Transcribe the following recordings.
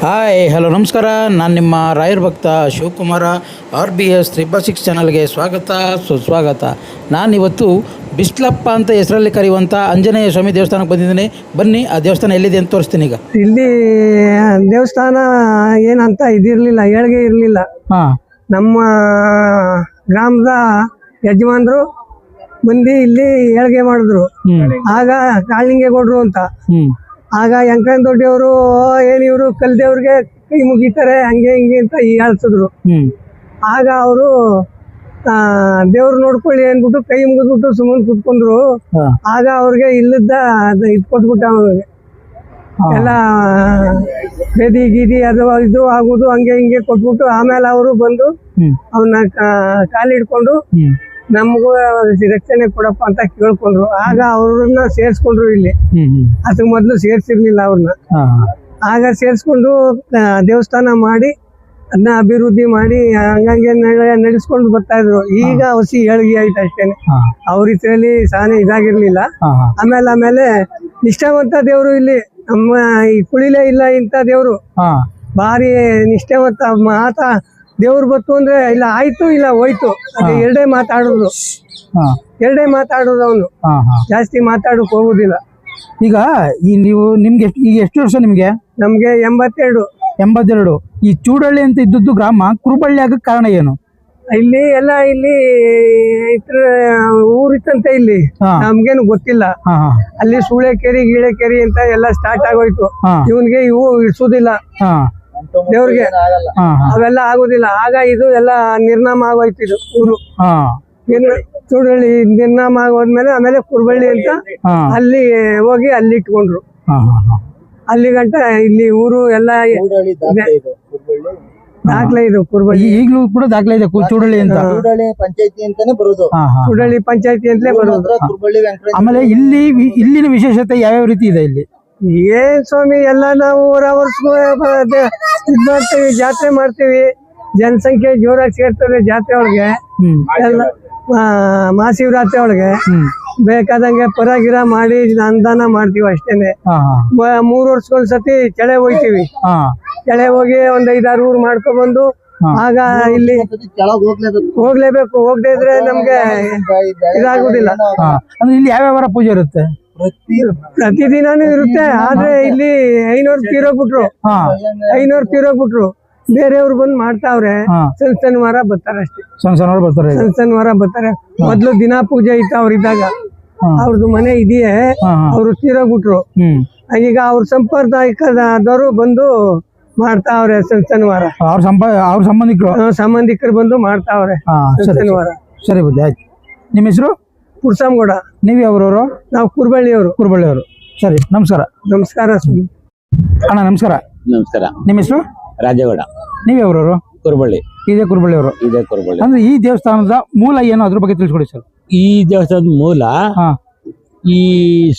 Hi hello ನಮಸ್ಕಾರ. ನಾನು ನಿಮ್ಮ ರಾಯರ್ ಭಕ್ತ ಶಿವಕುಮಾರ. RBS 666 ಚಾನಲ್ಗೆ ಸ್ವಾಗತ ಸುಸ್ವಾಗತ. ನಾನಿವತ್ತು ಬಿಸ್ಲಪ್ಪ ಅಂತ ಹೆಸರಲ್ಲಿ ಕರೆಯುವಂಥ ಆಂಜನೇಯ ಸ್ವಾಮಿ ದೇವಸ್ಥಾನಕ್ಕೆ ಬಂದಿದ್ದೀನಿ. ಬನ್ನಿ, ಆ ದೇವಸ್ಥಾನ ಎಲ್ಲಿದೆ ಅಂತ ತೋರಿಸ್ತೀನಿ. ಈಗ ಇಲ್ಲಿ ದೇವಸ್ಥಾನ ಏನಂತ ಇದಿರಲಿಲ್ಲ, ಏಳ್ಗೆ ಇರಲಿಲ್ಲ. ನಮ್ಮ ಗ್ರಾಮದ ಯಜಮಾನರು ಬಂದು ಇಲ್ಲಿ ಏಳ್ಗೆ ಮಾಡಿದ್ರು. ಆಗ ಕಾಳಿಂಗೇಗೌಡರು ಅಂತ. ಆಗ ಯಂಕರನ್ ದೊಡ್ಡಿಯವರು ಏನಿವರು ಕಲ್ದೇವ್ರಿಗೆ ಕೈ ಮುಗಿತಾರೆ ಹಂಗೆ ಹಿಂಗೆ ಅಂತ ಹೇಳ್ತಿದ್ರು. ಆಗ ಅವರು ದೇವ್ರು ನೋಡ್ಕೊಳ್ಳಿ ಅಂದ್ಬಿಟ್ಟು ಕೈ ಮುಗಿದ್ಬಿಟ್ಟು ಸುಮ್ಮನೆ ಕುತ್ಕೊಂಡ್ರು. ಆಗ ಅವ್ರಿಗೆ ಇಲ್ಲದ ಇದು ಕೊಟ್ಬಿಟ್ಟ, ಅವ್ರಿಗೆ ಎಲ್ಲ ಬೇದಿ ಗೀದಿ ಅದು ಇದು ಆಗುದು ಹಂಗೆ ಹಿಂಗೆ ಕೊಟ್ಬಿಟ್ಟು ಆಮೇಲೆ ಅವರು ಬಂದು ಅವನ್ನ ಕಾಲಿಡ್ಕೊಂಡು ನಮಗೂ ರಕ್ಷಣೆ ಕೊಡಪ್ಪ ಅಂತ ಕೇಳ್ಕೊಂಡ್ರು. ಆಗ ಅವ್ರನ್ನ ಸೇರ್ಸ್ಕೊಂಡ್ರು ಇಲ್ಲಿ. ಅದಕ್ಕೆ ಮೊದಲು ಸೇರ್ಸಿರ್ಲಿಲ್ಲ ಅವ್ರನ್ನ. ಆಗ ಸೇರ್ಸ್ಕೊಂಡು ದೇವಸ್ಥಾನ ಮಾಡಿ ಅದನ್ನ ಅಭಿವೃದ್ಧಿ ಮಾಡಿ ಹಂಗಂಗೆ ನಡೆಸ್ಕೊಂಡು ಬರ್ತಾ ಇದ್ರು. ಈಗ ಹೊಸಿ ಏಳ್ಗೆ ಆಯ್ತು ಅಷ್ಟೇನೆ. ಅವ್ರ ಇದ್ರಲ್ಲಿ ಸಾನೆ ಇದಾಗಿರ್ಲಿಲ್ಲ. ಆಮೇಲೆ ನಿಷ್ಠಾವಂತ ದೇವ್ರು ಇಲ್ಲಿ ನಮ್ಮ ಈ ಕುಳಿಲೇ ಇಲ್ಲ ಇಂಥ ದೇವ್ರು. ಭಾರಿ ನಿಷ್ಠಾವಂತ ಮಾತ ದೇವ್ರು ಬತ್ತು ಅಂದ್ರೆ ಇಲ್ಲ ಆಯ್ತು ಇಲ್ಲ ಹೋಯ್ತು, ಅದೇ ಎರಡೇ ಮಾತಾಡೋದು ಅವನು. ಜಾಸ್ತಿ ಮಾತಾಡಕ್ ಹೋಗುದಿಲ್ಲ. ಈಗ ನಿಮ್ಗೆ ಈಗ ಎಷ್ಟು ವರ್ಷ? ನಮ್ಗೆ 82. ಈ ಚೂಡಳ್ಳಿ ಅಂತ ಇದ್ದದ್ದು ಗ್ರಾಮ ಕುರುಬಳ್ಳಿ ಆಗಕ್ಕೆ ಕಾರಣ ಏನು? ಇಲ್ಲಿ ಊರಿತ್ತಂತೆ ಇಲ್ಲಿ, ನಮ್ಗೇನು ಗೊತ್ತಿಲ್ಲ. ಅಲ್ಲಿ ಸೂಳೆಕೆರಿ ಗೀಳೆಕೆರಿ ಅಂತ ಎಲ್ಲ ಸ್ಟಾರ್ಟ್ ಆಗೋಯ್ತು. ಇವನ್ಗೆ ಇವು ಇಡ್ಸುದಿಲ್ಲ ದೇವ್ರಿಗೆ, ಅವೆಲ್ಲ ಆಗುದಿಲ್ಲ. ಆಗ ಇದು ಎಲ್ಲ ನಿರ್ನಾಮ ಆಗೋಯ್ತು. ಇದು ಊರು ಚೂಡಳ್ಳಿ ನಿರ್ನಾಮ ಆಗೋದ್ಮೇಲೆ ಆಮೇಲೆ ಕುರುಬಳ್ಳಿ ಅಂತ ಅಲ್ಲಿ ಹೋಗಿ ಅಲ್ಲಿ ಇಟ್ಕೊಂಡ್ರು. ಅಲ್ಲಿ ಗಂಟ ಇಲ್ಲಿ ಊರು ಎಲ್ಲ ದಾಖಲೆ ಇದು. ಕುರುಬಳ್ಳಿ ಈಗಲೂ ಕೂಡ ದಾಖಲೆ ಇದೆ. ಚೂಡಳ್ಳಿ ಅಂತ ಪಂಚಾಯತಿ ಅಂತಾನೆ ಬರೋದು. ಚೂಡಳ್ಳಿ ಪಂಚಾಯತಿ ಅಂತಲೇ ಬರೋದು. ಆಮೇಲೆ ಇಲ್ಲಿನ ವಿಶೇಷತೆ ಯಾವ್ಯಾವ ರೀತಿ ಇದೆ ಇಲ್ಲಿ? ಏನ್ ಸ್ವಾಮಿ, ಎಲ್ಲ ನಾವು ವರ್ಷಗೂ ಇದ್ ಮಾಡ್ತೀವಿ, ಜಾತ್ರೆ ಮಾಡ್ತೀವಿ. ಜನಸಂಖ್ಯೆ ಜೋರಾಗಿ ಸೇರ್ತದೆ ಜಾತ್ರೆ ಒಳಗೆ. ಎಲ್ಲ ಮಹಾಶಿವರಾತ್ರಿ ಒಳಗೆ ಬೇಕಾದಂಗೆ ಪರಗಿರ ಮಾಡಿ ಅನುದಾನ ಮಾಡ್ತೀವಿ ಅಷ್ಟೇನೆ. 3 ವರ್ಷಕ್ಕೊಂದ್ಸತಿ ಕೆಳೆ ಹೋಗ್ತೀವಿ. ಕೆಳೆ ಹೋಗಿ ಒಂದ್ 5-6 ಊರು ಮಾಡ್ಕೊಬಂದು ಆಗ ಇಲ್ಲಿ ಹೋಗ್ಲೇಬೇಕು. ಹೋಗದೆ ಇದ್ರೆ ನಮ್ಗೆ ಇದಾಗುದಿಲ್ಲ. ಇಲ್ಲಿ ಯಾವ್ಯಾವ ಪೂಜೆ ಇರುತ್ತೆ? ಪ್ರತಿದಿನಾನು ಇರುತ್ತೆ. ಆದ್ರೆ ಇಲ್ಲಿ 500 ತೀರೋಗ್ಬಿಟ್ರು. ಬೇರೆಯವ್ರು ಬಂದು ಮಾಡ್ತಾವ್ರೆ. ಶನಿವಾರ ಬರ್ತಾರೆ ಅಷ್ಟೇ. ಶನಿವಾರ ಬರ್ತಾರೆ. ಮೊದ್ಲು ದಿನಾ ಪೂಜೆ ಇತ್ತು ಅವ್ರಿದ್ದಾಗ. ಅವ್ರದ್ದು ಮನೆ ಇದೆಯೇ, ಅವ್ರು ತೀರೋಗ್ಬಿಟ್ರು. ಈಗ ಅವ್ರ ಸಂಪ್ರದಾಯದವರು ಬಂದು ಮಾಡ್ತಾವ್ರೆ ಶನಿವಾರ. ಅವ್ರ ಸಂಬಂಧಿಕರು ಬಂದು ಮಾಡ್ತಾವ್ರೆ ಶನಿವಾರ. ಸರಿ ಬುದ್ಧಿ, ಆಯ್ತು. ನಿಮ್ಮ ಹೆಸರು? ಪುರ್ಸಂಗೌಡ. ನೀವು ಯಾವ್ರವರು? ನಾವು ಕುರುಬಳ್ಳಿಯವರು. ಸರಿ, ನಮಸ್ಕಾರ. ನಮಸ್ಕಾರ ಅಣ್ಣ. ನಮಸ್ಕಾರ. ನಿಮ್ಮ ಹೆಸರು? ರಾಜೇಗೌಡ. ನೀವು ಯಾವ್ರವರು? ಕುರುಬಳ್ಳಿ. ಇದೇ ಕುರುಬಳ್ಳಿಯವರು. ಅಂದ್ರೆ ಈ ದೇವಸ್ಥಾನದ ಮೂಲ ಏನು, ಅದ್ರ ಬಗ್ಗೆ ತಿಳಿಸ್ಕೊಡಿ ಸರ್. ಈ ದೇವಸ್ಥಾನದ ಮೂಲ ಈ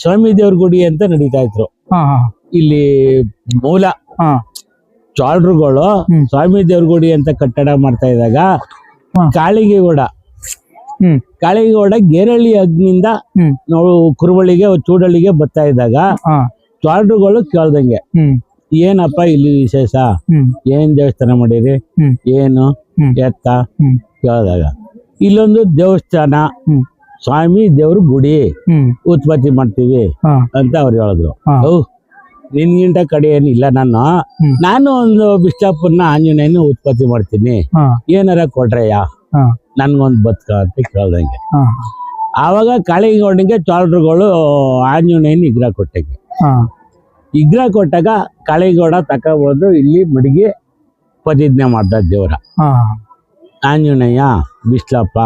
ಸ್ವಾಮಿ ದೇವ್ರ ಗುಡಿ ಅಂತ ನಡೀತಾ ಇದ್ರು. ಇಲ್ಲಿ ಮೂಲ ಚಾಳ್ರುಗಳು ಸ್ವಾಮಿ ದೇವ್ರ ಗುಡಿ ಅಂತ ಕಟ್ಟಡ ಮಾಡ್ತಾ ಇದ್ದಾಗ ಕಾಳಿಗೌಡ ಗೇರಳ್ಳಿ ಅಗ್ನಿಂದ ನಾವು ಕುರುಬಳ್ಳಿಗೆ ಚೂಡಳ್ಳಿಗೆ ಬರ್ತಾ ಇದ್ದಾಗ ಚಾಳ್ರುಗಳು ಕೇಳ್ದಂಗೆ, ಏನಪ್ಪ ಇಲ್ಲಿ ವಿಶೇಷ, ಏನ್ ದೇವಸ್ಥಾನ ಮಾಡಿರಿ, ಏನು ಎತ್ತ ಕೇಳಿದಾಗ ಇಲ್ಲೊಂದು ದೇವಸ್ಥಾನ ಸ್ವಾಮಿ ದೇವ್ರ ಗುಡಿ ಉತ್ಪತ್ತಿ ಮಾಡ್ತೀವಿ ಅಂತ ಅವ್ರು ಹೇಳಿದ್ರು. ನಿನ್ಗಿಂತ ಕಡೆ ಏನಿಲ್ಲ, ನಾನು ಒಂದು ಬಿಷ್ಟಾಪುರ್ನ ಆಂಜನೇಯನ ಉತ್ಪತ್ತಿ ಮಾಡ್ತೀನಿ, ಏನಾರ ಕೊಡ್ರಯ್ಯ ನನ್ಗೊಂದು ಬದುಕ ಅಂತ ಕೇಳ್ದಂಗೆ. ಆವಾಗ ಕಾಳಿಗೌಡನಿಗೆ ಚಾಳ್ರುಗಳು ಆಂಜನೇಯನ ವಿಗ್ರಹ ಕೊಟ್ಟಂಗೆ. ವಿಗ್ರಹ ಕೊಟ್ಟಾಗ ಕಾಳಿಗೌಡ ತಕೊಂಡ್ಬಂದು ಇಲ್ಲಿ ಮಡಿಗೆ ಪ್ರತಿಜ್ಞೆ ಮಾಡ್ದ ದೇವರ, ಆಂಜನೇಯ ಬಿಸ್ಲಪ್ಪ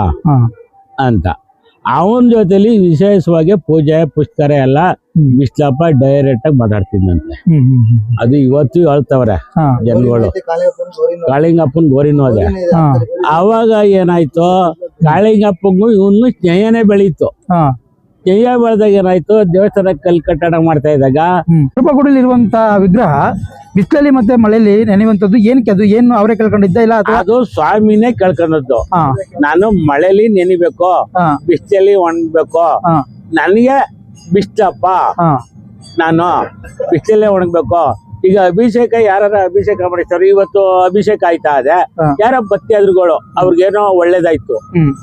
ಅಂತ. ಅವನ ಜೊತೆಲಿ ವಿಶೇಷವಾಗಿ ಪೂಜೆ ಪುಷ್ಕರ ಎಲ್ಲ ಬಿಸ್ಲಪ್ಪ ಡೈರೆಕ್ಟ್ ಆಗಿ ಮಾತಾಡ್ತಿದ್ದಂತೆ. ಅದು ಇವತ್ತು ಹೇಳ್ತವ್ರೆ ಜನಗಳು. ಕಾಳಿಂಗಪ್ಪನ ಗೋರಿನೂ ಅದೇ. ಅವಾಗ ಏನಾಯ್ತು, ಕಾಳಿಂಗಪ್ಪಂಗೂ ಇವನು ಸ್ನೇಹನೇ ಬೆಳೀತು. ಸ್ನೇಹ ಬೆಳೆದಾಗ ಏನಾಯ್ತು, ದೇವಸ್ಥಾನ ಕಟ್ಟಡ ಮಾಡ್ತಾ ಇದ್ದಾಗ ಕೃಪಗುಡಿಲಿರುವಂತ ವಿಗ್ರಹ ಬಿಸಿಲಲ್ಲಿ ಮತ್ತೆ ಮಳೆಯಲ್ಲಿ ನೆನೆಯುವಂತದ್ದು ಏನಕ್ಕೆ? ಅದು ಏನು ಅವರೇ ಕೇಳ್ಕೊಂಡಿದ್ದ ಇಲ್ಲ ಅದು ಸ್ವಾಮಿನೇ ಕೇಳ್ಕೊಂಡದ್ದು. ನಾನು ಮಳೆಲಿ ನೆನಿಬೇಕು, ಬಿಸಿಲಲ್ಲಿ ಒಣಗ್ಬೇಕು, ನನಗೆ ಬಿಸ್ಲಪ್ಪ, ನಾನು ಬಿಸಿಲಲ್ಲೇ ಒಣಗ್ಬೇಕು, ಈಗ ಅಭಿಷೇಕ ಯಾರ ಅಭಿಷೇಕ ಮಾಡಿಸ್ತಾರೆ, ಇವತ್ತು ಅಭಿಷೇಕ ಆಯ್ತಾ ಅದೇ ಯಾರ ಭಕ್ತಿ ಅದ್ರುಗಳು ಅವ್ರಿಗೇನೋ ಒಳ್ಳೇದಾಯ್ತು,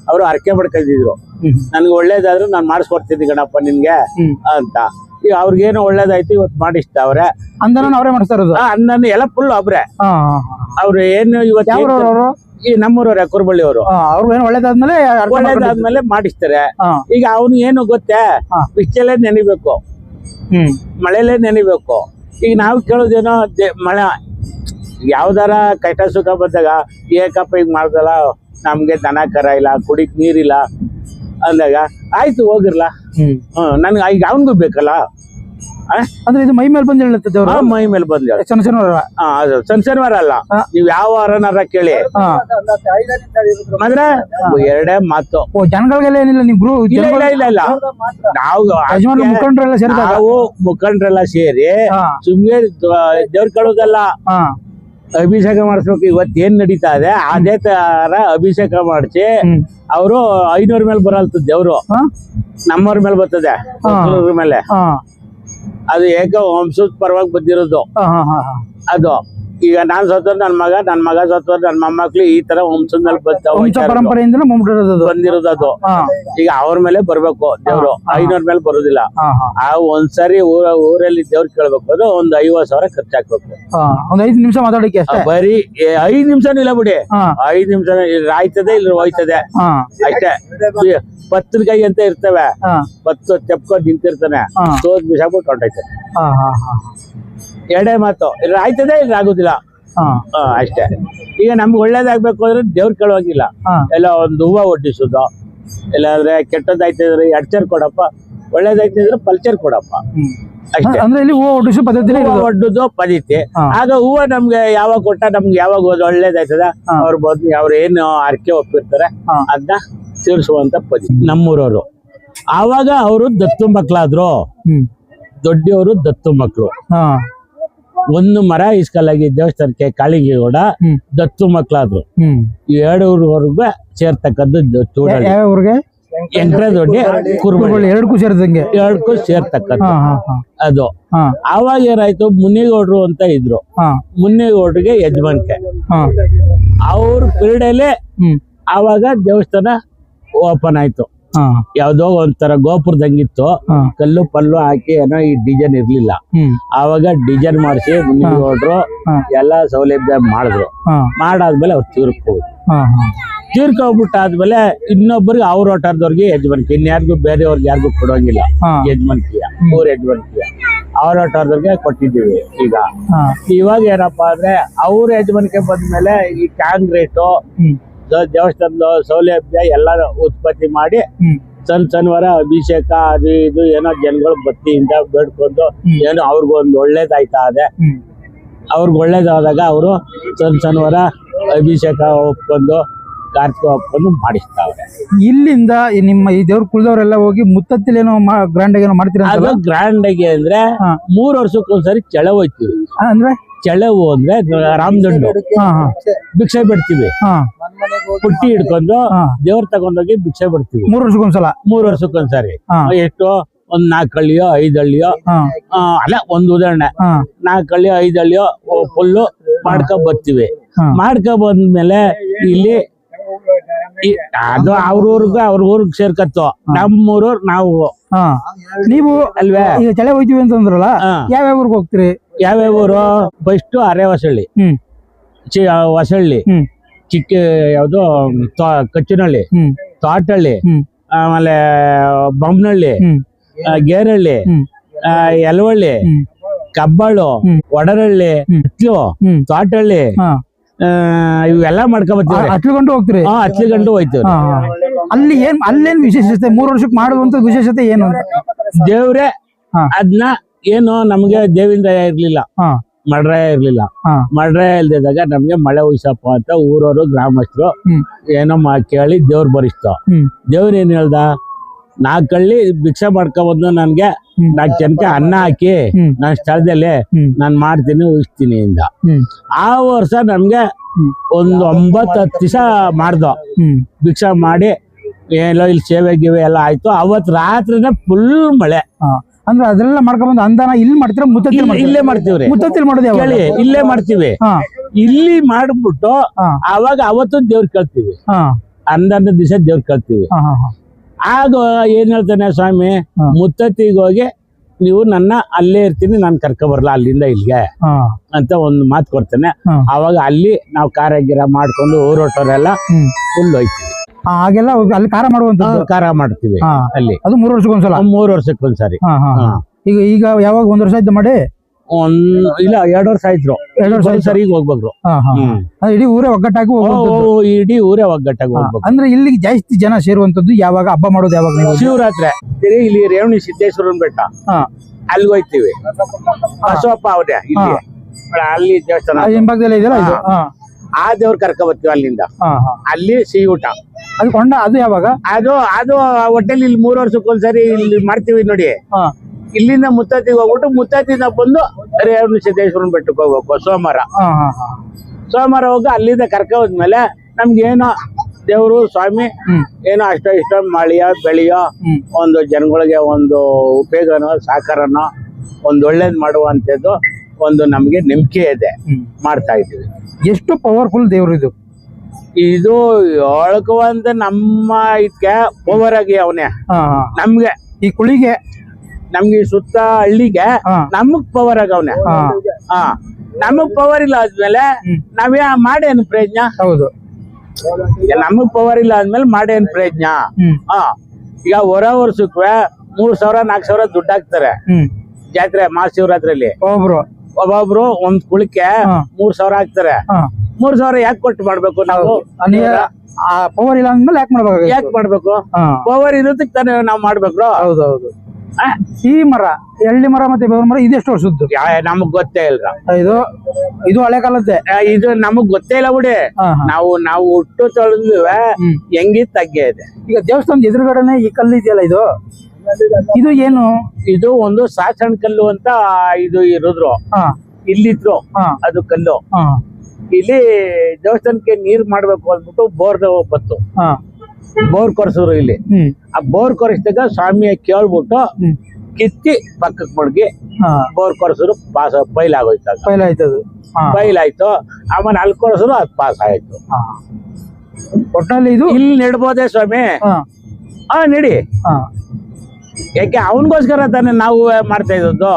ಅವ್ರು ಹರಕೆ ಮಾಡ್ಕೊಂಡಿದ್ರು ನನ್ಗೆ ಒಳ್ಳೇದಾದ್ರು ನಾನ್ ಮಾಡಿಸ್ಕೊಡ್ತೀನಿ ಗಣಪ ನಿನ್ಗೆ ಅಂತ. ಈಗ ಅವ್ರಿಗೇನೋ ಒಳ್ಳೇದಾಯ್ತು ಇವತ್ತು ಮಾಡಿಸ್ತಾವ್ರೆ, ಅಂದನ ಅವರೇ ಮಾಡಿಸ್ತಾ ಇರೋದು. ನನ್ನ ಎಲ್ಲ ಫುಲ್ ಒಬ್ರೆ ಅವ್ರು ಏನು ಇವತ್ತು ಈ ನಮ್ಮೂರವ್ರೆ ಕುರ್ಬಳ್ಳಿ ಅವರು, ಅವ್ರು ಏನು ಒಳ್ಳೇದಾದ್ಮೇಲೆ ಮಾಡಿಸ್ತಾರೆ. ಈಗ ಅವನು ಏನು ಗೊತ್ತೇ, ಬಿಚ್ಚಲೇ ನೆನಿಬೇಕು, ಮಳೆಲೇ ನೆನಿಬೇಕು. ಈಗ ನಾವು ಕೇಳೋದೇನೋ ಮಳೆ ಯಾವ್ದಾರ ಕಷ್ಟ ಸುಖ ಬಂದಾಗ ಏಕಪ್ಪ ಈಗ ಮಾಡ್ದಲ್ಲ, ನಮ್ಗೆ ದನ ಕರ ಇಲ್ಲ, ಕುಡಿಕ್ ನೀರಿಲ್ಲ ಅಂದಾಗ ಆಯ್ತು ಹೋಗಿರ್ಲಾ, ನನ್ಗೆ ಈಗ ಅವನ್ಗೂ ಬೇಕಲ್ಲ. ಅಂದ್ರೆ ಇದು ಮೈ ಮೇಲೆ ಬಂದು ಹೇಳುತ್ತೆ, ಮೈ ಮೇಲೆ ಬಂದು ಶನಿವಾರ ಶನಿವಾರ ಅಲ್ಲ, ನೀವ್ ಯಾವ ವಾರನಾರ ಕೇಳಿ ಅಂದ್ರೆ ಎರಡೇ ಮಾತು. ಜನಗಳಿಗೆಲ್ಲ ಏನಿಲ್ಲ, ನೀವು ಗುರು ಇಲ್ಲ ನಾವು ಮುಖಂಡರೆಲ್ಲ ಸೇರಿ ನಾವು ಮುಖಂಡರೆಲ್ಲ ಸೇರಿ ಸುಮ್ನೆ ದೇವ್ರ ಕಳೋದಲ್ಲ, ಅಭಿಷೇಕ ಮಾಡಿಸ್ಬೇಕು. ಇವತ್ತು ಏನ್ ನಡೀತಾ ಇದೆ ಅದೇ ತರ ಅಭಿಷೇಕ ಮಾಡಿಸಿ ಅವರು 500 ಮೇಲೆ ಬರಲ್ತ ದೇವ್ರು, ನಮ್ಮವ್ರ ಮೇಲೆ ಬರ್ತದೆ ಮೇಲೆ. ಅದು ಏಕ ವಂಶದ ಪರವಾಗಿ ಬಂದಿರೋದು ಅದು. ಈಗ ನಾನ್ ಸತ್ತೋರ್ ನನ್ ಮಗ ಸತ್ತೋರ್ ನನ್ ಮೊಮ್ಮಕ್ಳು, ಈ ತರ ವಂಶದ ಮೇಲೆ ಪರಂಪರೆಯಿಂದ ಬಂದಿರೋದು ಅದು. ಈಗ ಅವ್ರ ಮೇಲೆ ಬರ್ಬೇಕು ದೇವ್ರು, 500 ಮೇಲೆ ಬರುದಿಲ್ಲ. ಆ ಒಂದ್ಸರಿ ಊರಲ್ಲಿ ದೇವ್ರ ಕೇಳ್ಬೇಕು ಅಂದ್ರೆ ಒಂದ್ 50,000 ಖರ್ಚಾಕ್ಬೇಕು. ಒಂದ್ 5 ನಿಮಿಷ ಮಾತಾಡಕ್ಕೆ ಬರೀ 5 ನಿಮಿಷನೂ ಇಲ್ಲ ಬಿಡಿ, 5 ನಿಮಿಷ ಆಯ್ತದೆ ಇಲ್ಲ ಹೋಯ್ತದೆ ಅಷ್ಟೇ. ಪತ್ರಿಕಾಯಿ ಅಂತ ಇರ್ತವೆ, ಪತ್ತು ತೆಪ್ಕೊಂಡ್ ನಿಂತಿರ್ತಾನೆ, ಸೋದ್ ಬಿಸಾಕ್ಬಿಟ್ಟು ಹೊಂಟೈತೆ. ಎರಡೇ ಮಾತು, ಇಲ್ಲ ಆಯ್ತದೆ ಇಲ್ಲ ಆಗುದಿಲ್ಲ ಅಷ್ಟೇ. ಈಗ ನಮ್ಗೆ ಒಳ್ಳೇದಾಗ್ಬೇಕು ಅಂದ್ರೆ ದೇವ್ರ ಕೇಳುವಾಗಿಲ್ಲ, ಎಲ್ಲ ಒಂದು ಹೂವು ಒಡ್ಡಿಸೋದು, ಇಲ್ಲಾಂದ್ರೆ ಕೆಟ್ಟದ್ದಾಯ್ತಿದ್ರೆ ಅಡ್ಚರ್ ಕೊಡಪ್ಪ, ಒಳ್ಳೇದಾಯ್ತಿದ್ರೆ ಪಲ್ಚರ್ ಕೊಡಪ್ಪ ಅಷ್ಟೇ. ಅಂದ್ರೆ ಇಲ್ಲಿ ಹೂವು ಒಡ್ಡಿಸೋ ಪದ್ಧತಿ, ಒಡ್ಡುದು ಪದ್ಧತಿ. ಆಗ ಹೂವು ನಮ್ಗೆ ಯಾವಾಗ ಕೊಟ್ಟ ನಮ್ಗೆ ಯಾವಾಗ ಒಳ್ಳೇದಾಯ್ತದ ಅವ್ರ ಬಂದು ಅವ್ರು ಏನು ಅರ್ಕೆ ಒಪ್ಪಿರ್ತಾರೆ ಅದನ್ನ ತೀರ್ಸುವಂತ ಪದ್ಧತಿ ನಮ್ಮೂರವರು. ಆವಾಗ ಅವರು ದತ್ತು ಮಕ್ಳಾದ್ರು, ದೊಡ್ಡವರು ದತ್ತು ಮಕ್ಳು. ಒಂದು ಮರ ಇಸ್ಕಲಾಗಿ ದೇವಸ್ಥಾನಕ್ಕೆ ಕಾಳಿಂಗೇಗೌಡ ದತ್ತು ಮಕ್ಳಾದ್ರು. 2 ಊರ್ವರೆಗೂ ಸೇರ್ತಕ್ಕದ್ದು ಎಂಟ್ರದೊಡ್ಡಿ ಕುರುಬಳ್ಳಿ ಎರಡಕ್ಕೂ ಸೇರ್ತಂಗೆ, ಎರಡಕ್ಕೂ ಸೇರ್ತಕ್ಕದ್ದು ಅದು. ಆವಾಗ ಏನಾಯ್ತು, ಮುನ್ನಿಗೌಡ್ರು ಅಂತ ಇದ್ರು, ಮುನ್ನಿಗೌಡ್ರಿಗೆ ಯಜಮಾನ್ಕೆ ಅವ್ರ ಪೀರಿಯಡಲ್ಲೇ ಆವಾಗ ದೇವಸ್ಥಾನ ಓಪನ್ ಆಯ್ತು. ಯಾವ್ದೋ ಒಂಥರ ಗೋಪುರದಂಗಿತ್ತು, ಕಲ್ಲು ಪಲ್ಲು ಹಾಕಿ ಏನೋ ಈ ಡಿಸೈನ್ ಇರ್ಲಿಲ್ಲ. ಆವಾಗ ಡಿಸೈನ್ ಮಾಡಿಸಿ ಮುನ್ನಿಗೌಡ್ರು ಎಲ್ಲಾ ಸೌಲಭ್ಯ ಮಾಡಿದ್ರು. ಮಾಡಾದ್ಮೇಲೆ ಅವ್ರು ತೀರ್ಕೊಂಡ್ಬಿಟ್ಟಾದ್ಮೇಲೆ ಇನ್ನೊಬ್ಬರಿಗೆ ಅವ್ರ ಓಟಾರ್ದವ್ರಿಗೆ ಯಜಮಾನಿಕೆ, ಇನ್ಯಾರಿಗೂ ಬೇರೆಯವ್ರಿಗೆ ಯಾರಿಗೂ ಕೊಡೋಂಗಿಲ್ಲ ಯಜಮಾನಿಕೆಯ, ಊರ್ ಯಜಮಾನಿಕೆಯ ಅವ್ರ ಓಟಾರ್ದವ್ರಿಗೆ ಕೊಟ್ಟಿದ್ದೀವಿ. ಇವಾಗ ಏನಪ್ಪಾ ಅಂದ್ರೆ ಅವ್ರ ಯಜಮಾನಿಕೆ ಬಂದ್ಮೇಲೆ ಈ ಕಾಂಕ್ರೀಟು ದೇವಸ್ಥಾನದ ಸೌಲಭ್ಯ ಎಲ್ಲ ಉತ್ಪತ್ತಿ ಮಾಡಿ ಶನಿವಾರ ಅಭಿಷೇಕ ಅದು ಇದು ಏನೋ ಜನಗಳು ಭಕ್ತಿಯಿಂದ ಬೇಡ್ಕೊಂಡು ಏನೋ ಅವ್ರಿಗೊಂದು ಒಳ್ಳೇದಾಯ್ತಾ ಅದೇ. ಅವ್ರಿಗೆ ಒಳ್ಳೇದಾದಾಗ ಅವರು ಶನಿವಾರ ಅಭಿಷೇಕ ಒಪ್ಕೊಂಡು ಕಾರ್ತಿಕ ಒಪ್ಕೊಂಡು ಮಾಡಿಸ್ತಾವ್ರೆ. ಇಲ್ಲಿಂದ ನಿಮ್ಮ ಈ ದೇವ್ರ ಕುಲದವರೆಲ್ಲ ಹೋಗಿ ಮುತ್ತತ್ತಿಲೇನೋ ಗ್ರ್ಯಾಂಡ್ ಆಗಿ ಮಾಡ್ತೀರಾ? ಅದು ಗ್ರ್ಯಾಂಡ್ ಆಗಿ ಅಂದ್ರೆ 3 ವರ್ಷಕ್ಕೊಂದ್ಸರಿ ಚೆಳ ಹೋಯ್ತೀವಿ. ಅಂದ್ರೆ ಚೆಳವು ಅಂದ್ರೆ ರಾಮದಂಡು ಭಿಕ್ಷೆ ಬಿಡ್ತೀವಿ, ಪುಟ್ಟಿ ಹಿಡ್ಕೊಂಡು ದೇವ್ರ ತಗೊಂಡೋಗಿ ಭಿಕ್ಷೆ ಬಿಡ್ತೀವಿ 3 ವರ್ಷಕ್ಕೊಂದ್ಸಲ. 3 ವರ್ಷಕ್ಕೊಂದ್ಸರಿ ಎಷ್ಟು ಒಂದ್ 4 ಹಳ್ಳಿಯೋ 5 ಹಳ್ಳಿಯೋ ಅಲ್ಲ, ಒಂದು ಉದಾಹರಣೆ 4 ಹಳ್ಳಿಯೋ 5 ಹಳ್ಳಿಯೋ ಫುಲ್ಲು ಮಾಡ್ಕೊ ಬರ್ತೀವಿ. ಮಾಡ್ಕೊ ಬಂದ್ಮೇಲೆ ಇಲ್ಲಿ ಅದು ಅವ್ರ ಊರ್ಗ್ ಸೇರ್ಕತ್ತು, ನಮ್ಮೂರವ್ರು ನಾವು. ನೀವು ಅಲ್ವೇ ಈಗ ಚಳೆ ಹೋಯ್ತೀವಿ ಅಂತಂದ್ರಲ್ಲ, ಯಾವ್ಯಾವ ಊರ್ಗ್ ಹೋಗ್ತೀರಿ? ಯಾವ್ಯಾವ ಊರು? ಫಸ್ಟ್ ಅರೆಹೊಸಳ್ಳಿ, ಹೊಸಳ್ಳಿ, ಚಿಕ್ಕ ಯಾವ್ದು ಕಚ್ಚಿನಹಳ್ಳಿ, ತೋಟಹಳ್ಳಿ, ಆಮೇಲೆ ಬೊಮ್ಮನಹಳ್ಳಿ, ಗೇರಹಳ್ಳಿ, ಯಲವಳ್ಳಿ, ಕಬ್ಬಾಳು, ಒಡರಹಳ್ಳಿ, ತೋಟಹಳ್ಳಿ, ಇವೆಲ್ಲ ಮಾಡ್ಕೊಂಬರ್ತೀವಿ. ಹತ್ಕೊಂಡು ಹೋಗ್ತೀರಿ? ಹತ್ಕೊಂಡು ಹೋಯ್ತೀವಿ. ಅಲ್ಲೇನ್ ವಿಶೇಷತೆ? 3 ವರ್ಷಕ್ಕೆ ಮಾಡುವಂತ ವಿಶೇಷತೆ ಏನು? ದೇವ್ರೆ ಅದನ್ನ ಏನು ನಮ್ಗೆ ದೇವಿಂದ ಇರ್ಲಿಲ್ಲ, ಮಡ್ರಾಯ ಇರ್ಲಿಲ್ಲ. ಮಡ್ರಾಯ ಇಲ್ದಿದಾಗ ನಮ್ಗೆ ಮಳೆ ಉಯ್ಸಪ್ಪ ಅಂತ ಊರವರು ಗ್ರಾಮಸ್ಥರು ಏನೋ ಕೇಳಿ ದೇವ್ರು ಬರಿಸ್ತ. ದೇವ್ರ ಏನ್ ಹೇಳ್ದ, 4 ಹಳ್ಳಿ ಭಿಕ್ಷೆ ಮಾಡ್ಕೊಂಬಂದು ನನ್ಗೆ 4 ಜನಕ್ಕೆ ಅನ್ನ ಹಾಕಿ ನನ್ನ ಸ್ಥಳದಲ್ಲಿ ನಾನ್ ಮಾಡ್ತೀನಿ ಉಯಿಸ್ತೀನಿ ಇಂದ. ಆ ವರ್ಷ ನಮ್ಗೆ ಒಂದು 9-10 ದಿವಸ ಮಾಡ್ದೋ ಭಿಕ್ಷೆ ಮಾಡಿ, ಎಲ್ಲೋ ಇಲ್ಲಿ ಸೇವೆ ಗೀವೆ ಎಲ್ಲ ಆಯ್ತು. ಅವತ್ ರಾತ್ರಿನೇ ಫುಲ್ ಮಳೆ. ಅಂದ್ರೆ ಅದೆಲ್ಲ ಮಾಡ್ಕೊಂಡ್ಬಂದು ಅಂದಾನ ಇಲ್ಲಿ ಮಾಡ್ತೀರಾ ಇಲ್ಲೇ ಮಾಡ್ತೀವ್ರಿ. ಮುತ್ತತ್ತಿಲ್ ಮಾಡೋದು ಯಾವಾಗ? ಕೇಳಿ, ಇಲ್ಲೇ ಮಾಡ್ತೀವಿ. ಹಾ ಇಲ್ಲಿ ಮಾಡ್ಬಿಟ್ಟು ಅವಾಗ ಅವತ್ತು ದೇವ್ರ ಕೇಳ್ತೀವಿ, ಹಾ 11 ದಿವಸ ದೇವ್ರ ಕೇಳ್ತೀವಿ. ಹಾ ಹಾ ಆಗ ಏನ್ ಹೇಳ್ತಾನೆ ಸ್ವಾಮಿ, ಮುತ್ತತ್ತಿಗೆ ಹೋಗಿ ನೀವು ನನ್ನ ಅಲ್ಲೇ ಇರ್ತೀನಿ, ನಾನು ಕರ್ಕೊ ಬರಲ್ಲ ಅಲ್ಲಿಂದ ಇಲ್ಲಿಗೆ ಹಾ ಅಂತ ಒಂದು ಮಾತು ಕೊಡ್ತಾನೆ. ಅವಾಗ ಅಲ್ಲಿ ನಾವು ಖಾರ ಗಿರ ಮಾಡ್ಕೊಂಡು ಊರೋಟೋರೆಲ್ಲ ಫುಲ್ ಹೋಯ್ತೀವಿ. ಹಾಗೆಲ್ಲ ಅಲ್ಲಿ ಖಾರ ಮಾಡುವಂತದ್ದು ಖಾರ ಮಾಡ್ತೀವಿ ಅಲ್ಲಿ. ಅದು 3 ವರ್ಷಕ್ಕೊಂದ್ಸಲ? 3 ವರ್ಷಕ್ಕೊಂದ್ಸರಿ. ಈಗ ಈಗ ಯಾವಾಗ 1 ವರ್ಷ ಆಯ್ತು ಮಾಡಿ? ಇಲ್ಲ 2 ವರ್ಷ ಆಯ್ತು. 2 ವರ್ಷ ಸರಿ ಹೋಗ್ಬೇಕು. ಇಡೀ ಊರೇ ಒಗ್ಗಟ್ಟಾಗಿ ಇಡೀ ಊರೇ ಒಗ್ಗಟ್ಟಾಗಿ ಹೋಗ್ಬೇಕು. ಅಂದ್ರೆ ಇಲ್ಲಿಗೆ ಜಾಸ್ತಿ ಜನ ಸೇರುವಂತದ್ದು ಯಾವಾಗ? ಹಬ್ಬ ಮಾಡೋದು ಯಾವಾಗ ನೀವು? ಶಿವರಾತ್ರಿ. ಇಲ್ಲಿ ರೇವಣಿ ಸಿದ್ದೇಶ್ವರನ್ ಬೆಟ್ಟ, ಅಲ್ಲಿ ಹೋಯ್ತೀವಿ. ಬಸವಪ್ಪ ಅವ್ರೆ ಇಲ್ಲಿ, ಅಲ್ಲಿ ದೇವಸ್ಥಾನ ಹಿಂಭಾಗದಲ್ಲಿ ಇದೆಯಲ್ಲ ಇದು, ಆ ದೇವ್ರ ಕರ್ಕ ಬರ್ತೀವಿ ಅಲ್ಲಿಂದ. ಅಲ್ಲಿ ಸಿಹಿ ಊಟ ಅದು ಕೊಂಡ. ಅದು ಯಾವಾಗ? ಅದು ಹೋಟೆಲ್ ಇಲ್ಲಿ 3 ವರ್ಷಕ್ಕೊಂದ್ಸರಿ ಇಲ್ಲಿ ಮಾಡ್ತೀವಿ ನೋಡಿ. ಇಲ್ಲಿಂದ ಮುತ್ತತ್ತಿಗೆ ಹೋಗ್ಬಿಟ್ಟು ಮುತ್ತತ್ತಿಂದ ಬಂದು ರೇವಣ ಸಿದ್ದೇಶ್ವರನ ಬೆಟ್ಟಕ್ಕೆ ಹೋಗ್ಬೇಕು ಸೋಮವಾರ. ಸೋಮವಾರ ಹೋಗಿ ಅಲ್ಲಿಂದ ಕರ್ಕ ಹೋದ್ಮೇಲೆ ನಮ್ಗೆ ಏನೋ ದೇವ್ರು ಸ್ವಾಮಿ ಏನೋ ಅಷ್ಟ ಇಷ್ಟ ಮಳೆಯೋ ಬೆಳೆಯೋ ಒಂದು ಜನಗಳಿಗೆ ಒಂದು ಉಪಯೋಗನೋ ಸಹಕಾರನೋ ಒಂದು ಒಳ್ಳೇದ್ ಮಾಡುವಂತದ್ದು ಒಂದು ನಮ್ಗೆ ನಂಬಿಕೆ ಇದೆ, ಮಾಡ್ತಾ ಇದ್ದೀವಿ. ಎಷ್ಟು ಪವರ್ಫುಲ್ ದೇವ್ರು ಇದು? ಇದು ಹೇಳ್ಕುವಂತ ನಮ್ಮ ಇದಕ್ಕೆ ಪವರ್ ಆಗಿ ಅವನೇ ನಮ್ಗೆ, ಈ ಕುಳಿಗೆ ನಮ್ಗೆ ಸುತ್ತ ಹಳ್ಳಿಗೆ ನಮಗ್ ಪವರ್ ಆಗವನೆ. ನಮಗ್ ಪವರ್ ಇಲ್ಲ ಆದ್ಮೇಲೆ ನಾವೇ ಮಾಡೇನು ಪ್ರಯತ್ನ? ಹೌದು, ನಮಗ್ ಪವರ್ ಇಲ್ಲ ಆದ್ಮೇಲೆ ಮಾಡೇನ್ ಪ್ರಯತ್ನ? ಈಗ ಹೊರ ವರ್ಷಕ್ಕೆ 3,000 4,000 ದುಡ್ಡು ಹಾಕ್ತಾರೆ ಜಾತ್ರೆ ಮಹಾಶಿವರಾತ್ರಿಯಲ್ಲಿ. ಒಬ್ಬೊಬ್ರು ಒಂದ್ ಕುಳಕ್ಕೆ 3,000 ಹಾಕ್ತಾರೆ. 3,000 ಯಾಕೆ ಕೊಟ್ಟು ಮಾಡ್ಬೇಕು ನಾವು? ಪವರ್ ಇಲ್ಲ ಅಂದ್ಮೇಲೆ ಯಾಕೆ ಮಾಡ್ಬೇಕು? ಪವರ್ ಇರೋದಕ್ಕೆ ತಾನೇ ನಾವ್ ಮಾಡ್ಬೇಕು. ಹೌದೌದು. ಈ ಮರ, ಎಳ್ಳಿ ಮರ ಮತ್ತೆ ಬೇವಿನ ಮರ ಇದೆಷ್ಟು ವರ್ಷದ್ದು? ನಮಗ್ ಗೊತ್ತೇ ಇಲ್ಲ. ಇದು ಹಳೆ ಕಾಲದ್ದೇ. ಇದು ನಮಗ್ ಗೊತ್ತೇ ಇಲ್ಲ ಬಿಡಿ. ನಾವು ಹುಟ್ಟು ತೊಳೆದು ಹೆಂಗಿತ್ ತಗ್ಗೆ ಇದೆ. ಈಗ ದೇವಸ್ಥಾನದ ಎದುರುಗಡೆನೆ ಈ ಕಲ್ಲು ಇದೆಯಲ್ಲ, ಇದು ಏನು? ಇದು ಒಂದು ಸಾಸಣ ಕಲ್ಲು ಅಂತ ಇದು ಇರೋದ್ರು ಇಲ್ಲಿದ್ರು. ಅದು ಕಲ್ಲು ಇಲ್ಲಿ ದೇವಸ್ಥಾನಕ್ಕೆ ನೀರ್ ಮಾಡ್ಬೇಕು ಅಂದ್ಬಿಟ್ಟು ಬೋರ್ ಬತ್ತು. ಬೋರ್ ಕೊರ್ಸಿದ್ರು ಇಲ್ಲಿ. ಆ ಬೋರ್ ಕೊರೆಸಿದಾಗ ಸ್ವಾಮಿಯ ಕೇಳ್ಬಿಟ್ಟು ಕಿತ್ತಿ ಪಕ್ಕಕ್ಕೆ ಮಡ್ಗಿ ಬೋರ್ ಕೊರ್ಸಿದ್ರು. ಪಾಸ್ ಬೈಲಾಗೋಯ್ತು. ಬೈಲಾಯ್ತು. ಆಮೇಲೆ ಅಲ್ಲಿ ಕೊರ್ಸಿದ್ರು, ಅದು ಪಾಸ್ ಆಯ್ತು. ಒಟ್ಟಿನಲ್ಲಿ ಇದು ಇಲ್ಲಿ ನೆಡ್ಬೋದೇ ಸ್ವಾಮಿ? ನಡಿ. ಯಾಕೆ ಅವನಿಗೋಸ್ಕರ ತಾನೇ ನಾವು ಮಾಡ್ತಾ ಇದ್ದದ್ದು.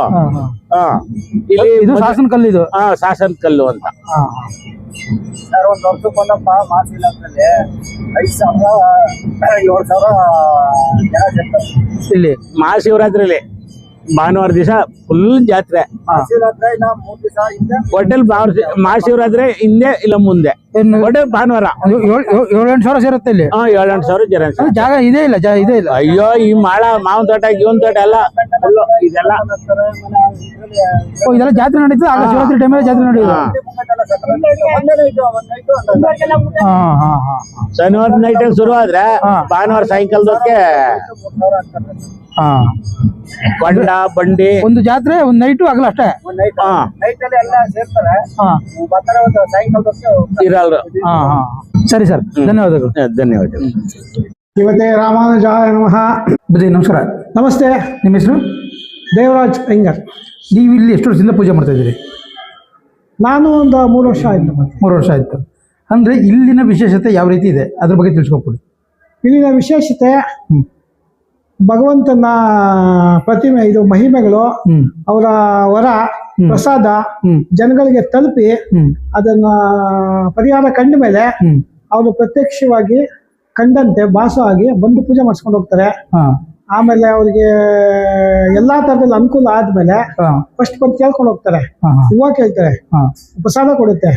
ಇದು ಶಾಸನ ಕಲ್ಲು. ಇದು ಶಾಸನ ಕಲ್ಲು ಅಂತ. ಒಂದ್ ವರ್ಷಕ್ಕೊಂದಪ್ಪ ಮಾಸಿಲಾದ್ರಲ್ಲಿ 5,000 7,000 ಜನ ಇಲ್ಲಿ ಮಹಾಶಿವರಾತ್ರಿಲಿ ಭಾನುವಾರ ದಿವಸ ಫುಲ್ ಜಾತ್ರೆ. ಹೋಟೆಲ್ ಮಹಾಶಿವರಾತ್ರಿ ಹಿಂದೆ ಇಲ್ಲ ಮುಂದೆ. ಹೋಟೆಲ್ ಭಾನುವಾರ 7-8 ಸಾವಿರ ಸೇರುತ್ತೆ ಇಲ್ಲಿ. 7-8 ಸಾವಿರ ಜನ. ಜಾಗ ಇದೇ ಇಲ್ಲ. ಅಯ್ಯೋ, ಈ ಮಾಳ ಮಾವಿನ ತೋಟ ಇವನ್ ತೋಟ ಎಲ್ಲ ಇದೆಲ್ಲ ಇದೆಲ್ಲ ಜಾತ್ರೆ ನಡೀತದೆ. ಆಗ ಶಿವರಾತ್ರಿ ಟೈಮಲ್ಲಿ ಜಾತ್ರೆ ನಡೆಯುದು. ಶನಿವಾರ ನೈಟ್ ಶುರು ಆದ್ರೆ ಭಾನುವಾರ ಸಾಯಂಕಾಲದಕ್ಕೆ ಬಂಡ ಬಂಡಿ ಒಂದು ಜಾತ್ರೆ, ಒಂದ್ ನೈಟು ಆಗಲ್ಲ ಅಷ್ಟೇ. ಇರಲ್ರು. ಸರಿ ಸರ್, ಧನ್ಯವಾದಗಳು. ಧನ್ಯವಾದಗಳು. ಇವತ್ತೇ ರಾಮಾನುಜಾಯ ನಮಃ. ಬುದ್ಧಿ ನಮಸ್ಕಾರ. ನಮಸ್ತೆ. ನಿಮ್ಮ ಹೆಸರು? ದೇವರಾಜ್ ಅಯ್ಯಂಗಾರ್. ನೀವು ಇಲ್ಲಿ ಎಷ್ಟು ವರ್ಷದಿಂದ ಪೂಜೆ ಮಾಡ್ತಾ ಇದ್ದೀರಿ? ನಾನು ಒಂದು 3 ವರ್ಷ ಆಯ್ತು. 3 ವರ್ಷ ಆಯ್ತು. ಅಂದ್ರೆ ಇಲ್ಲಿನ ವಿಶೇಷತೆ ಯಾವ ರೀತಿ ಇದೆ ಅದ್ರ ಬಗ್ಗೆ ತಿಳಿಸ್ಕೊಡ್ಬಿಡಿ. ಇಲ್ಲಿನ ವಿಶೇಷತೆ ಭಗವಂತನ ಪ್ರತಿಮೆ, ಇದು ಮಹಿಮೆಗಳು, ಅವರ ವರ ಪ್ರಸಾದ ಜನಗಳಿಗೆ ತಲುಪಿ ಅದನ್ನ ಪರಿಹಾರ ಕಂಡ ಮೇಲೆ ಅವರು ಪ್ರತ್ಯಕ್ಷವಾಗಿ ಕಂಡಂತೆ ಭಾಸವಾಗಿ ಬಂದು ಪೂಜೆ ಮಾಡಿಸ್ಕೊಂಡು ಹೋಗ್ತಾರೆ. ಆಮೇಲೆ ಅವ್ರಿಗೆ ಎಲ್ಲಾ ತರದಲ್ಲಿ ಅನುಕೂಲ ಆದ್ಮೇಲೆ ಫಸ್ಟ್ ಬಂದು ಕೇಳ್ಕೊಂಡು ಹೋಗ್ತಾರೆ. ಹೂವ ಕೇಳ್ತಾರೆ, ಪ್ರಸಾದ ಕೊಡುತ್ತೆ.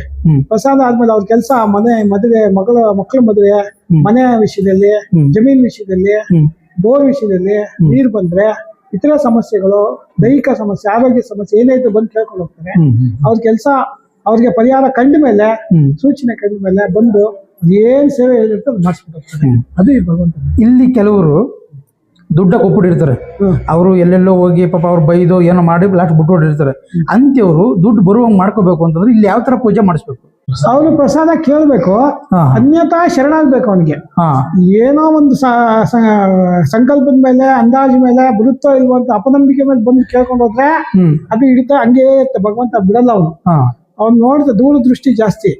ಪ್ರಸಾದ ಆದ್ಮೇಲೆ ಅವ್ರ ಕೆಲಸ, ಮನೆ ಮದುವೆ, ಮಕ್ಕಳ ಮದುವೆ, ಮನೆ ವಿಷಯದಲ್ಲಿ, ಜಮೀನ್ ವಿಷಯದಲ್ಲಿ, ಬೋರ್ ವಿಷಯದಲ್ಲಿ, ನೀರು ಬಂದ್ರೆ, ಇತರ ಸಮಸ್ಯೆಗಳು, ದೈಹಿಕ ಸಮಸ್ಯೆ, ಆರೋಗ್ಯ ಸಮಸ್ಯೆ ಏನಾಯ್ತು ಬಂದು ಕೇಳ್ಕೊಂಡು ಹೋಗ್ತಾರೆ. ಅವ್ರ ಕೆಲಸ ಅವ್ರಿಗೆ ಪರಿಹಾರ ಕಂಡ ಮೇಲೆ, ಸೂಚನೆ ಕಂಡ ಮೇಲೆ ಬಂದು ಏನ್ ಸೇವೆ ಹೇಳಿರ್ತಾರೆ ಅದು ಮಾಡಿಸ್ಬಿಟ್ಟು ಹೋಗ್ತಾರೆ. ಅದು ಈ ಭಗವಂತ. ಇಲ್ಲಿ ಕೆಲವರು ದುಡ್ಡ ಕೊಟ್ಬಿಟ್ಟಿರ್ತಾರೆ. ಅವರು ಎಲ್ಲೆಲ್ಲೋ ಹೋಗಿ ಪಾಪ ಅವ್ರು ಬೈದು ಏನೋ ಮಾಡಿ ಲಾಸ್ಟ್ ಬಿಟ್ಬಿಟ್ಟಿರ್ತಾರೆ. ಅಂತ್ಯವರು ದುಡ್ಡು ಬರುವಂಗೆ ಮಾಡ್ಕೋಬೇಕು ಅಂತಂದ್ರೆ ಇಲ್ಲಿ ಯಾವ ತರ ಪೂಜೆ ಮಾಡಿಸ್ಬೇಕು? ಅವನು ಪ್ರಸಾದ ಕೇಳಬೇಕು, ಅನ್ಯತಾ ಶರಣಾಗ್ಬೇಕು ಅವನಿಗೆ. ಏನೋ ಒಂದು ಸಂಕಲ್ಪದ ಮೇಲೆ, ಅಂದಾಜು ಮೇಲೆ ಬರುತ್ತೋ ಇಲ್ವೋ ಅಂತ ಅಪನಂಬಿಕೆ ಮೇಲೆ ಬಂದು ಕೇಳ್ಕೊಂಡು ಹೋದ್ರೆ ಅದು ಹಿಡಿತಾ ಹಂಗೇ ಇರುತ್ತೆ. ಭಗವಂತ ಬಿಡಲ್ಲ ಅವನು. ಅವ್ನು ನೋಡ್ತಾ ದೂರದೃಷ್ಟಿ ಜಾಸ್ತಿ,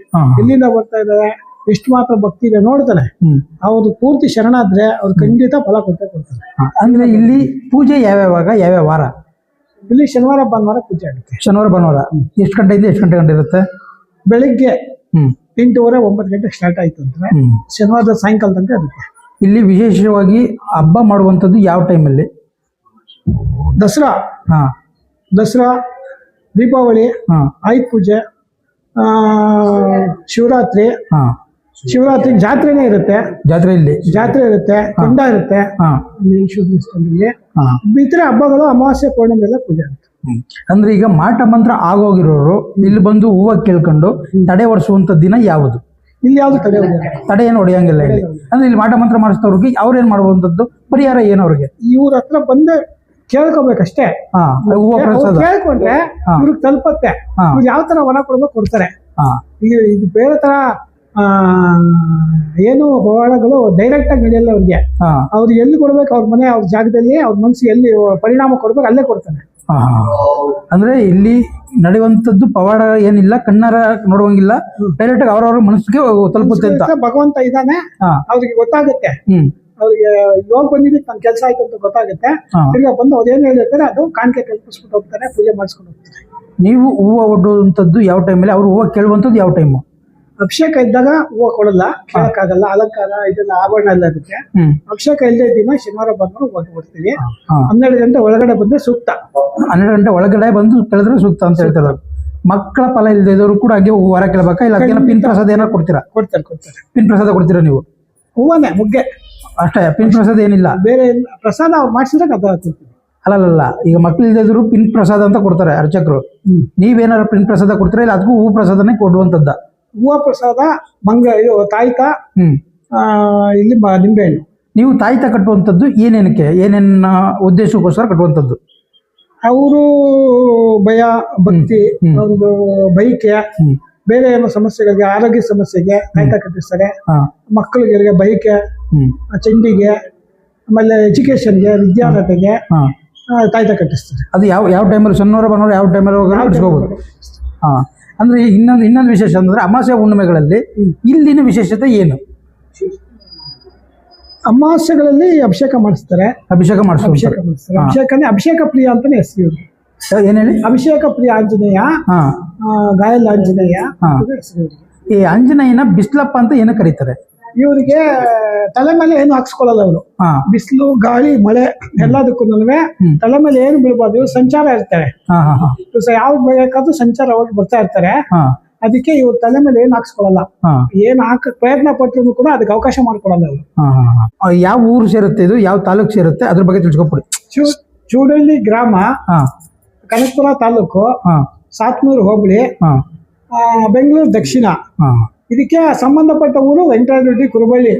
ಎಲ್ಲಿಂದ ಬರ್ತಾ ಇದ್ದಾರೆ, ಎಷ್ಟು ಮಾತ್ರ ಭಕ್ತಿ ಇದೆ ನೋಡ್ತಾನೆ. ಅವ್ರು ಪೂರ್ತಿ ಶರಣಾದ್ರೆ ಅವ್ರು ಖಂಡಿತ ಫಲ ಕೊಟ್ಟೆ ಕೊಡ್ತಾರೆ. ಅಂದ್ರೆ ಇಲ್ಲಿ ಪೂಜೆ ಯಾವ್ಯಾವ ವಾರ? ಇಲ್ಲಿ ಶನಿವಾರ ಭಾನುವಾರ ಪೂಜೆ ಆಗುತ್ತೆ. ಶನಿವಾರ ಭಾನುವಾರ ಎಷ್ಟು ಗಂಟೆಯಿಂದ ಎಷ್ಟು ಗಂಟೆ ಇರುತ್ತೆ? ಬೆಳಿಗ್ಗೆ 8:30 9 ಗಂಟೆ ಸ್ಟಾರ್ಟ್ ಆಯ್ತು ಅಂದ್ರೆ ಶನಿವಾರದ ಸಾಯಂಕಾಲ ತನಕ ಇರುತ್ತೆ. ಇಲ್ಲಿ ವಿಶೇಷವಾಗಿ ಹಬ್ಬ ಮಾಡುವಂಥದ್ದು ಯಾವ ಟೈಮಲ್ಲಿ? ದಸರಾ, ದೀಪಾವಳಿ, ಆಯುಧ ಪೂಜೆ, ಶಿವರಾತ್ರಿ. ಜಾತ್ರೆನೇ ಇರುತ್ತೆ. ಜಾತ್ರೆ ಇರುತ್ತೆ, ಕೊಂಡ ಇರುತ್ತೆ. ಇತರ ಹಬ್ಬಗಳು ಅಮಾವಾಸ್ಯೆ ಪೌರ್ಣಮಿ ಎಲ್ಲ ಪೂಜೆ ಆಗುತ್ತೆ. ಅಂದ್ರೆ ಈಗ ಮಾಟ ಮಂತ್ರ ಆಗೋಗಿರೋರು ಇಲ್ಲಿ ಬಂದು ಹೂವು ಕೇಳ್ಕೊಂಡು ತಡೆ ಹೊಡಿಸುವಂತ ದಿನ ಯಾವುದು? ಇಲ್ಲಿ ಯಾವ್ದು ತಡೆ ಏನು ಹೊಡೆಯಂಗಿಲ್ಲ ಇಲ್ಲಿ. ಅಂದ್ರೆ ಇಲ್ಲಿ ಮಾಟ ಮಂತ್ರ ಮಾಡಿಸ್ತವ್ರಿಗೆ ಅವ್ರೇನ್ ಮಾಡುವಂತದ್ದು ಪರಿಹಾರ ಏನು ಅವ್ರಿಗೆ? ಇವ್ರ ಹತ್ರ ಬಂದು ಕೇಳ್ಕೊಬೇಕಷ್ಟೇ. ಹೂವು ಪ್ರಸಾದ ಕೇಳ್ಕೊಂಡ್ರೆ ಇವ್ರಿಗೆ ತಲುಪತ್ತೆ. ಇವ್ರು ಯಾವ ತರ ವರ ಕೊಡ್ಬೇಕು ಕೊಡ್ತಾರೆ. ಇದು ಬೇರೆ ತರ ಏನು ಹೋರಾಟಗಳು ಡೈರೆಕ್ಟ್ ಆಗಿ ನಡೆಯಲ್ಲ ಅವ್ರಿಗೆ. ಅವ್ರು ಎಲ್ಲಿ ಕೊಡ್ಬೇಕು, ಅವ್ರ ಮನೆ, ಅವ್ರ ಜಾಗದಲ್ಲಿ, ಅವ್ರ ಮನಸ್ಸಿಗೆ ಎಲ್ಲಿ ಪರಿಣಾಮ ಕೊಡ್ಬೇಕು ಅಲ್ಲೇ ಕೊಡ್ತಾನೆ. ಅಂದ್ರೆ ಇಲ್ಲಿ ನಡೆಯುವಂತದ್ದು ಪವಾಡ ಏನಿಲ್ಲ, ಕಣ್ಣಾರ ನೋಡುವಂಗಿಲ್ಲ, ಡೈರೆಕ್ಟ್ ಆಗಿ ಅವ್ರವ್ರ ಮನಸ್ಸಿಗೆ ತಲುಪುತ್ತೆ ಅಂತ. ಭಗವಂತ ಇದ್ದಾನೆ, ಅವ್ರಿಗೆ ಗೊತ್ತಾಗುತ್ತೆ. ಅವ್ರಿಗೆ ಇವಾಗ ಬಂದಿದ್ದಕ್ಕೆ ನನ್ನ ಕೆಲಸ ಆಯ್ತು ಅಂತ ಗೊತ್ತಾಗುತ್ತೆ. ತಿರ್ಗಾ ಬಂದು ಅವ್ರೇನ್ ಹೇಳಿರ್ತಾರೆ ಅದು ಕಾಣಿಕೆ ಕಲ್ಪಿಸ್ಬಿಟ್ಟು ಹೋಗ್ತಾರೆ, ಪೂಜೆ ಮಾಡಿಸ್ಕೊಂಡು ಹೋಗ್ತಾರೆ. ನೀವು ಹೂವು ಒಡ್ಡುವಂಥದ್ದು ಯಾವ ಟೈಮಲ್ಲಿ, ಅವ್ರು ಹೂವು ಕೇಳುವಂಥದ್ದು ಯಾವ ಟೈಮು? ಅಭಿಷೇಕ ಇದ್ದಾಗ ಹೂವು ಕೊಡಲ್ಲ, ಕೇಳಕ್ಕಾಗಲ್ಲ. ಅಲಂಕಾರ ಇದೆಲ್ಲ ಆಭರಣ ಎಲ್ಲ ಇರುತ್ತೆ. ಅಭಿಷೇಕ ಇಲ್ಲದೆ ದಿನ ಶನಿವಾರ ಭಾನುವಾರ ಹೂವು ಕೊಡ್ತೀವಿ. 12 ಗಂಟೆ ಒಳಗಡೆ ಬಂದ್ರೆ ಸೂಕ್ತ. 12 ಗಂಟೆ ಒಳಗಡೆ ಬಂದು ಕೇಳಿದ್ರೆ ಸೂಕ್ತ ಅಂತ ಹೇಳ್ತಾರೆ. ಮಕ್ಕಳ ಫಲ ಇಲ್ಲದವರು ಕೂಡ ಹಾಗೆ ಹೊರ ಕೇಳಬೇಕಾ? ಇಲ್ಲ ಪಿನ್ ಪ್ರಸಾದ ಏನಾರು ಕೊಡ್ತೀರಾ? ಕೊಡ್ತಾರೆ. ಪಿನ್ ಪ್ರಸಾದ ಕೊಡ್ತೀರಾ ನೀವು? ಹೂವನೇ ಮುಗ್ಗೆ ಅಷ್ಟೇ, ಪಿನ್ ಪ್ರಸಾದ ಏನಿಲ್ಲ. ಬೇರೆ ಪ್ರಸಾದ ಅವ್ರು ಮಾಡಿಸಿದ್ರೆ ಅದು ಅಲ್ಲಲ್ಲ, ಈಗ ಮಕ್ಳು ಇಲ್ಲದಿದ್ರು ಪಿನ್ ಪ್ರಸಾದ ಅಂತ ಕೊಡ್ತಾರೆ ಅರ್ಚಕರು. ನೀವೇನಾದ್ರು ಪಿನ್ ಪ್ರಸಾದ ಕೊಡ್ತೀರಾ ಇಲ್ಲ ಅದಕ್ಕೂ ಹೂ ಪ್ರಸಾದನೇ ಕೊಡುವಂತದ್ದ? ಹೂವು ಪ್ರಸಾದ, ತಾಯ್ತ, ಇಲ್ಲಿ ನಿಂಬೆಹಣ್ಣು. ನೀವು ತಾಯ್ತ ಕಟ್ಟುವಂಥದ್ದು ಏನೇನಕ್ಕೆ, ಏನೇನ ಉದ್ದೇಶಕ್ಕೋಸ್ಕರ ಕಟ್ಟುವಂಥದ್ದು? ಅವರು ಭಯ ಭಕ್ತಿ, ಒಂದು ಬೈಕೆ, ಬೇರೆ ಏನೋ ಸಮಸ್ಯೆಗಳಿಗೆ, ಆರೋಗ್ಯ ಸಮಸ್ಯೆಗೆ ತಾಯ್ತ ಕಟ್ಟಿಸ್ತಾರೆ. ಮಕ್ಕಳಿಗೆ ಬೈಕೆ, ಚಂಡಿಗೆ, ಆಮೇಲೆ ಎಜುಕೇಶನ್ಗೆ, ವಿದ್ಯಾರ್ಹತೆಗೆ ತಾಯ್ತ ಕಟ್ಟಿಸ್ತಾರೆ. ಅದು ಯಾವ ಟೈಮಲ್ಲಿ? ಶನಿವಾರ ಭಾನುವಾರ ಯಾವ ಟೈಮಲ್ಲಿ ಕಟ್ಟಿಸ್ಕೋಬಹುದು? ಅಂದ್ರೆ ಇನ್ನೊಂದು ವಿಶೇಷ ಅಂದ್ರೆ ಅಮಾವಾಸ್ಯೆ ಹುಣ್ಣಿಮೆಗಳಲ್ಲಿ ಇಲ್ಲಿನ ವಿಶೇಷತೆ ಏನು? ಅಮಾವಾಸ್ಯೆಗಳಲ್ಲಿ ಅಭಿಷೇಕ ಮಾಡಿಸ್ತಾರೆ. ಅಭಿಷೇಕ ಪ್ರಿಯ ಅಂತಾನೆ ಹೆಸರು. ಏನ್ ಹೇಳಿ? ಅಭಿಷೇಕ ಪ್ರಿಯ ಆಂಜನೇಯ, ಗಾಯಲ್ ಆಂಜನೇಯ ಹೆಸರು. ಈ ಆಂಜನೇಯನ ಬಿಸ್ಲಪ್ಪ ಅಂತ ಏನು ಕರೀತಾರೆ? ಇವರಿಗೆ ತಲೆ ಮೇಲೆ ಏನು ಹಾಕ್ಸ್ಕೊಳ್ಳಲ್ಲ ಅವರು. ಬಿಸಿಲು, ಗಾಳಿ, ಮಳೆ ಎಲ್ಲದಕ್ಕೂ ತಲೆ ಮೇಲೆ ಏನು ಬೀಳ್ಬಾರ್ದು. ಇವ್ರು ಸಂಚಾರ ಇರ್ತಾರೆ. ಯಾವ್ದು ಬೇಕಾದ್ರೂ ಸಂಚಾರ ಹೋಗಿ ಬರ್ತಾ ಇರ್ತಾರೆ. ಅದಕ್ಕೆ ಇವ್ರ ತಲೆ ಮೇಲೆ ಏನು ಹಾಕ್ಸ್ಕೊಳ್ಳಲ್ಲ. ಏನ್ ಪ್ರಯತ್ನ ಪಟ್ಟರು ಕೂಡ ಅದಕ್ಕೆ ಅವಕಾಶ ಮಾಡ್ಕೊಳಲ್ಲ ಅವರು. ಯಾವ ಊರು ಸೇರುತ್ತೆ ಇದು? ಯಾವ ತಾಲೂಕು ಸೇರುತ್ತೆ? ಅದ್ರ ಬಗ್ಗೆ ತಿಳ್ಸ್ಕೊಬಿಡಿ. ಚೂಡಳ್ಳಿ ಗ್ರಾಮ, ಕನಕಪುರ ತಾಲೂಕು, ಸಾತ್ನೂರು ಹೋಬಳಿ, ಬೆಂಗಳೂರು ದಕ್ಷಿಣ. ಇದಕ್ಕೆ ಸಂಬಂಧಪಟ್ಟ ಊರು ವೆಂಕಟರೆಡ್ಡಿ, ಕುರುಬಳ್ಳಿ.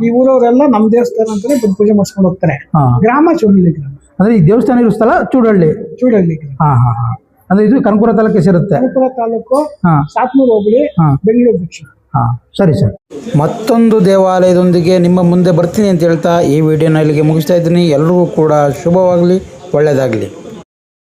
ಈ ಊರವರೆಲ್ಲ ನಮ್ಮ ದೇವಸ್ಥಾನ ಅಂತಾನೆ ಬಂದು ಪೂಜೆ ಮಾಡಿಸ್ಕೊಂಡು ಹೋಗ್ತಾರೆ. ಗ್ರಾಮ ಚೂಡಳ್ಳಿ ಗ್ರಾಮ. ಅಂದ್ರೆ ಈ ದೇವಸ್ಥಾನ ಇರೋ ಸ್ಥಳ ಚೂಡಳ್ಳಿ ಗ್ರಾಮ. ಅಂದ್ರೆ ಇದು ಕನಕಪುರ ತಾಲೂಕು ಸೇರುತ್ತೆ. ಕನಕಪುರ ತಾಲೂಕು, ಸಾತ್ನೂರು ಹೋಬಳಿ, ಬೆಂಗಳೂರು ದಕ್ಷಿಣ. ಸರಿ ಸರ್. ಮತ್ತೊಂದು ದೇವಾಲಯದೊಂದಿಗೆ ನಿಮ್ಮ ಮುಂದೆ ಬರ್ತೀನಿ ಅಂತ ಹೇಳ್ತಾ ಈ ವಿಡಿಯೋನ ಇಲ್ಲಿಗೆ ಮುಗಿಸ್ತಾ ಇದ್ದೀನಿ. ಎಲ್ರಿಗೂ ಕೂಡ ಶುಭವಾಗಲಿ, ಒಳ್ಳೆಯದಾಗಲಿ.